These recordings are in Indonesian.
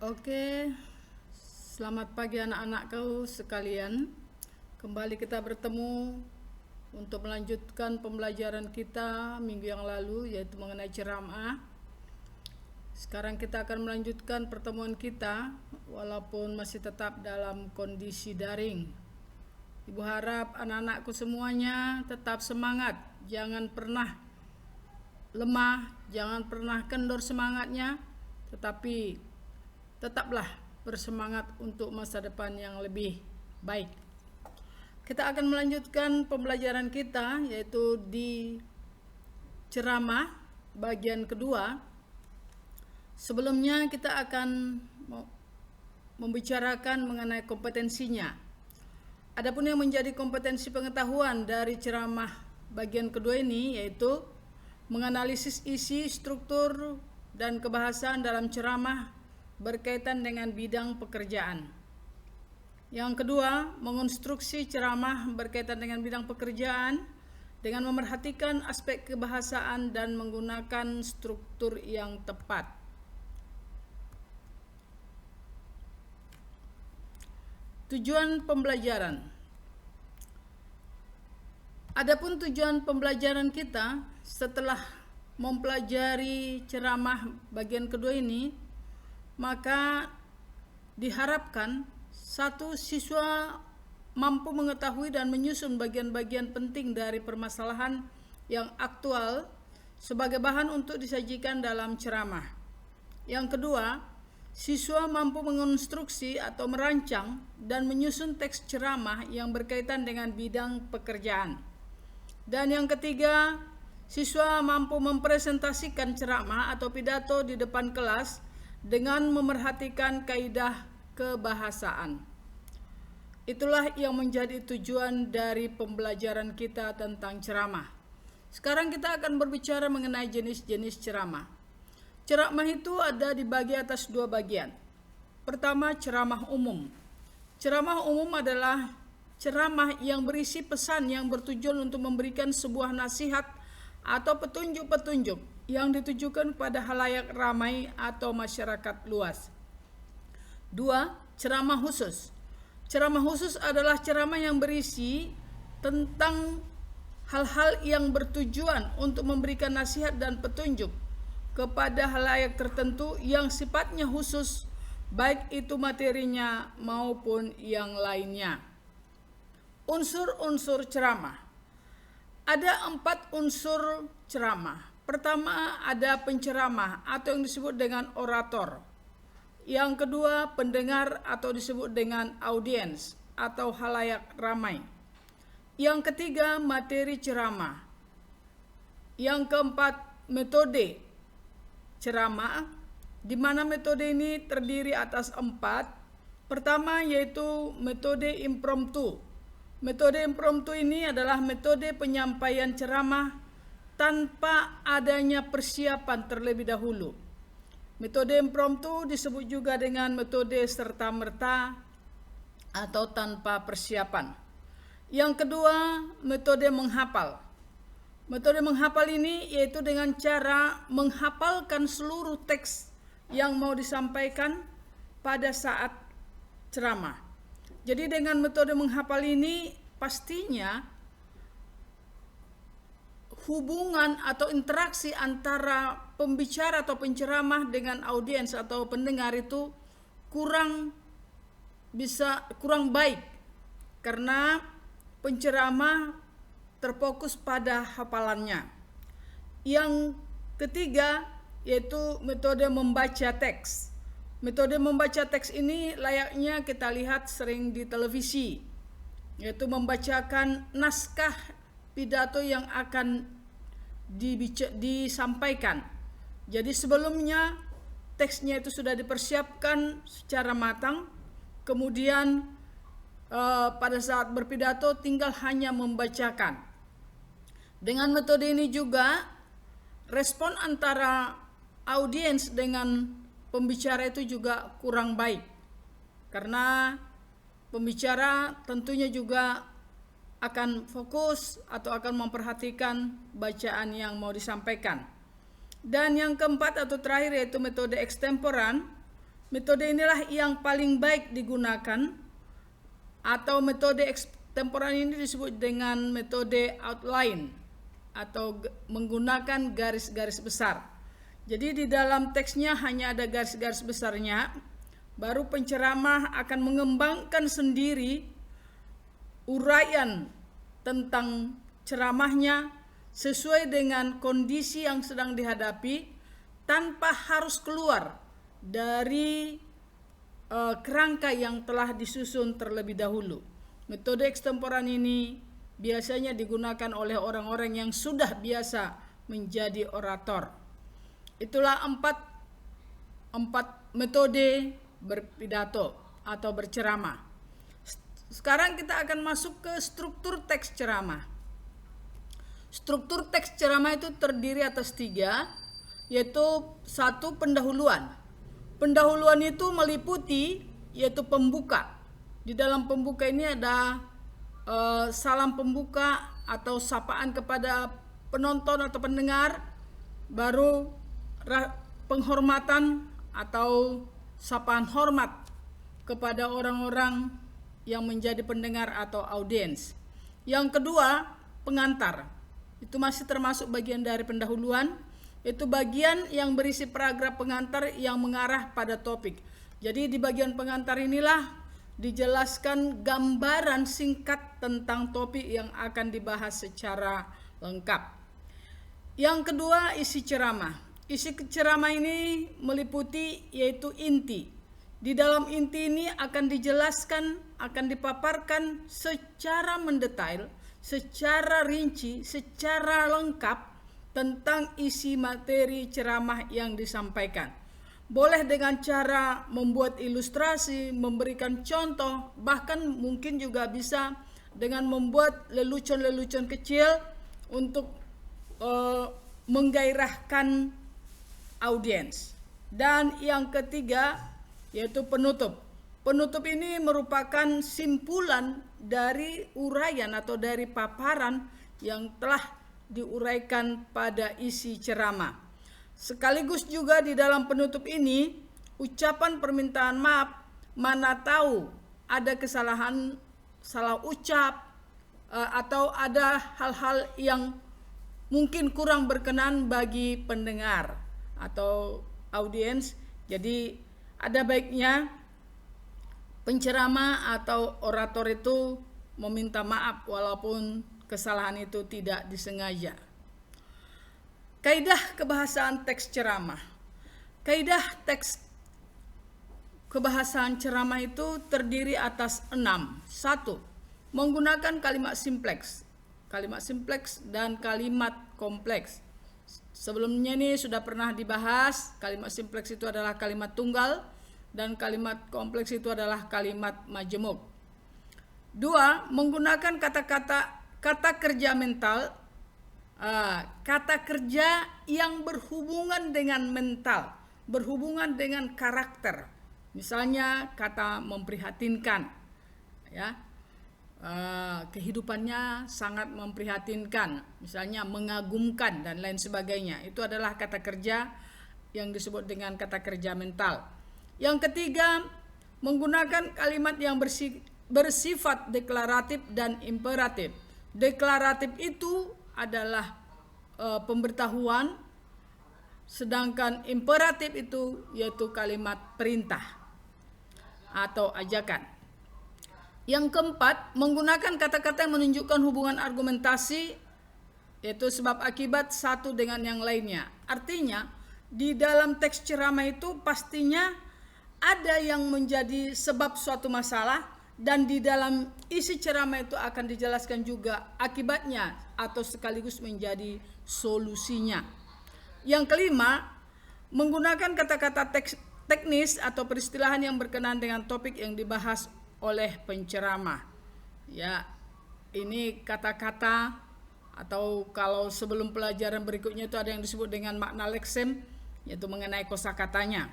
Oke, selamat pagi anak-anakku sekalian. Kembali kita bertemu untuk melanjutkan pembelajaran kita minggu yang lalu, yaitu mengenai ceramah. Sekarang kita akan melanjutkan pertemuan kita walaupun masih tetap dalam kondisi daring. Ibu harap anak-anakku semuanya tetap semangat, jangan pernah lemah, jangan pernah kendor semangatnya, tetapi tetaplah bersemangat untuk masa depan yang lebih baik. Kita akan melanjutkan pembelajaran kita, yaitu di ceramah bagian kedua. Sebelumnya kita akan membicarakan mengenai kompetensinya. Adapun yang menjadi kompetensi pengetahuan dari ceramah bagian kedua ini, yaitu menganalisis isi, struktur, dan kebahasaan dalam ceramah berkaitan dengan bidang pekerjaan. Yang kedua, mengonstruksi ceramah berkaitan dengan bidang pekerjaan dengan memerhatikan aspek kebahasaan dan menggunakan struktur yang tepat. Tujuan pembelajaran. Adapun tujuan pembelajaran kita setelah mempelajari ceramah bagian kedua ini, maka diharapkan satu siswa mampu mengetahui dan menyusun bagian-bagian penting dari permasalahan yang aktual sebagai bahan untuk disajikan dalam ceramah. Yang kedua, siswa mampu mengonstruksi atau merancang dan menyusun teks ceramah yang berkaitan dengan bidang pekerjaan. Dan yang ketiga, siswa mampu mempresentasikan ceramah atau pidato di depan kelas dengan memerhatikan kaidah kebahasaan. Itulah yang menjadi tujuan dari pembelajaran kita tentang ceramah. Sekarang kita akan berbicara mengenai jenis-jenis ceramah. Ceramah itu ada dibagi atas dua bagian. Pertama, ceramah umum. Ceramah umum adalah ceramah yang berisi pesan yang bertujuan untuk memberikan sebuah nasihat atau petunjuk-petunjuk yang ditujukan kepada halayak ramai atau masyarakat luas. Dua, ceramah khusus. Ceramah khusus adalah ceramah yang berisi tentang hal-hal yang bertujuan untuk memberikan nasihat dan petunjuk kepada halayak tertentu yang sifatnya khusus, baik itu materinya maupun yang lainnya. Unsur-unsur ceramah. Ada 4 unsur ceramah. Pertama, ada penceramah atau yang disebut dengan orator. Yang kedua, pendengar atau disebut dengan audiens atau halayak ramai. Yang ketiga, materi ceramah. Yang keempat, metode ceramah, di mana metode ini terdiri atas 4. Pertama, yaitu metode impromptu. Metode impromptu ini adalah metode penyampaian ceramah tanpa adanya persiapan terlebih dahulu. Metode impromptu disebut juga dengan metode serta-merta atau tanpa persiapan. Yang kedua, metode menghafal. Metode menghafal ini yaitu dengan cara menghafalkan seluruh teks yang mau disampaikan pada saat ceramah. Jadi dengan metode menghafal ini pastinya hubungan atau interaksi antara pembicara atau penceramah dengan audiens atau pendengar itu kurang baik, karena penceramah terfokus pada hafalannya. Yang ketiga yaitu metode membaca teks. Metode membaca teks ini layaknya kita lihat sering di televisi, yaitu membacakan naskah pidato yang akan disampaikan. Jadi sebelumnya teksnya itu sudah dipersiapkan secara matang, kemudian pada saat berpidato tinggal hanya membacakan. Dengan metode ini juga respon antara audiens dengan pembicara itu juga kurang baik, karena pembicara tentunya juga akan fokus atau akan memperhatikan bacaan yang mau disampaikan. Dan yang keempat atau terakhir yaitu metode ekstemporan. Metode inilah yang paling baik digunakan, atau metode ekstemporan ini disebut dengan metode outline atau menggunakan garis-garis besar. Jadi di dalam teksnya hanya ada garis-garis besarnya, baru penceramah akan mengembangkan sendiri uraian tentang ceramahnya sesuai dengan kondisi yang sedang dihadapi tanpa harus keluar dari kerangka yang telah disusun terlebih dahulu. Metode ekstemporan ini biasanya digunakan oleh orang-orang yang sudah biasa menjadi orator. Itulah empat metode berpidato atau berceramah. Sekarang kita akan masuk ke struktur teks ceramah. Struktur teks ceramah itu terdiri atas 3, yaitu 1, pendahuluan. Pendahuluan itu meliputi yaitu pembuka. Di dalam pembuka ini ada salam pembuka atau sapaan kepada penonton atau pendengar, baru penghormatan atau sapaan hormat kepada orang-orang yang menjadi pendengar atau audiens. Yang kedua, pengantar. Itu masih termasuk bagian dari pendahuluan. Itu bagian yang berisi paragraf pengantar yang mengarah pada topik. Jadi di bagian pengantar inilah dijelaskan gambaran singkat tentang topik yang akan dibahas secara lengkap. Yang kedua, isi ceramah. Isi ceramah ini meliputi yaitu inti. Di dalam inti ini akan dijelaskan, akan dipaparkan secara mendetail, secara rinci, secara lengkap tentang isi materi ceramah yang disampaikan. Boleh dengan cara membuat ilustrasi, memberikan contoh, bahkan mungkin juga bisa dengan membuat lelucon-lelucon kecil untuk menggairahkan audiens. Dan yang ketiga yaitu penutup. Penutup ini merupakan simpulan dari uraian atau dari paparan yang telah diuraikan pada isi ceramah. Sekaligus juga di dalam penutup ini ucapan permintaan maaf, mana tahu ada kesalahan, salah ucap, atau ada hal-hal yang mungkin kurang berkenan bagi pendengar atau audiens. Jadi ada baiknya penceramah atau orator itu meminta maaf walaupun kesalahan itu tidak disengaja. Kaidah kebahasaan teks ceramah. Kaidah teks kebahasaan ceramah itu terdiri atas 6. 1. Menggunakan kalimat simpleks. Kalimat simpleks dan kalimat kompleks. Sebelumnya ini sudah pernah dibahas, kalimat simpleks itu adalah kalimat tunggal dan kalimat kompleks itu adalah kalimat majemuk. 2. Menggunakan kata kerja mental, kata kerja yang berhubungan dengan mental, berhubungan dengan karakter. Misalnya kata memprihatinkan, ya. Kehidupannya sangat memprihatinkan, misalnya mengagumkan dan lain sebagainya. Itu adalah kata kerja yang disebut dengan kata kerja mental. Yang ketiga, menggunakan kalimat yang bersifat deklaratif dan imperatif. Deklaratif itu adalah pemberitahuan, sedangkan imperatif itu yaitu kalimat perintah atau ajakan. Yang keempat, menggunakan kata-kata yang menunjukkan hubungan argumentasi, yaitu sebab akibat satu dengan yang lainnya. Artinya, di dalam teks ceramah itu pastinya ada yang menjadi sebab suatu masalah, dan di dalam isi ceramah itu akan dijelaskan juga akibatnya atau sekaligus menjadi solusinya. Yang kelima, menggunakan kata-kata teknis atau peristilahan yang berkenaan dengan topik yang dibahas oleh penceramah. Ya, ini kata-kata, atau kalau sebelum pelajaran berikutnya itu ada yang disebut dengan makna leksem, yaitu mengenai kosakatanya.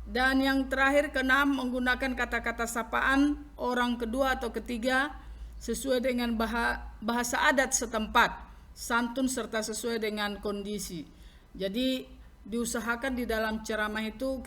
Dan yang terakhir, keenam, menggunakan kata-kata sapaan orang kedua atau ketiga sesuai dengan bahasa adat setempat, santun serta sesuai dengan kondisi. Jadi diusahakan di dalam ceramah itu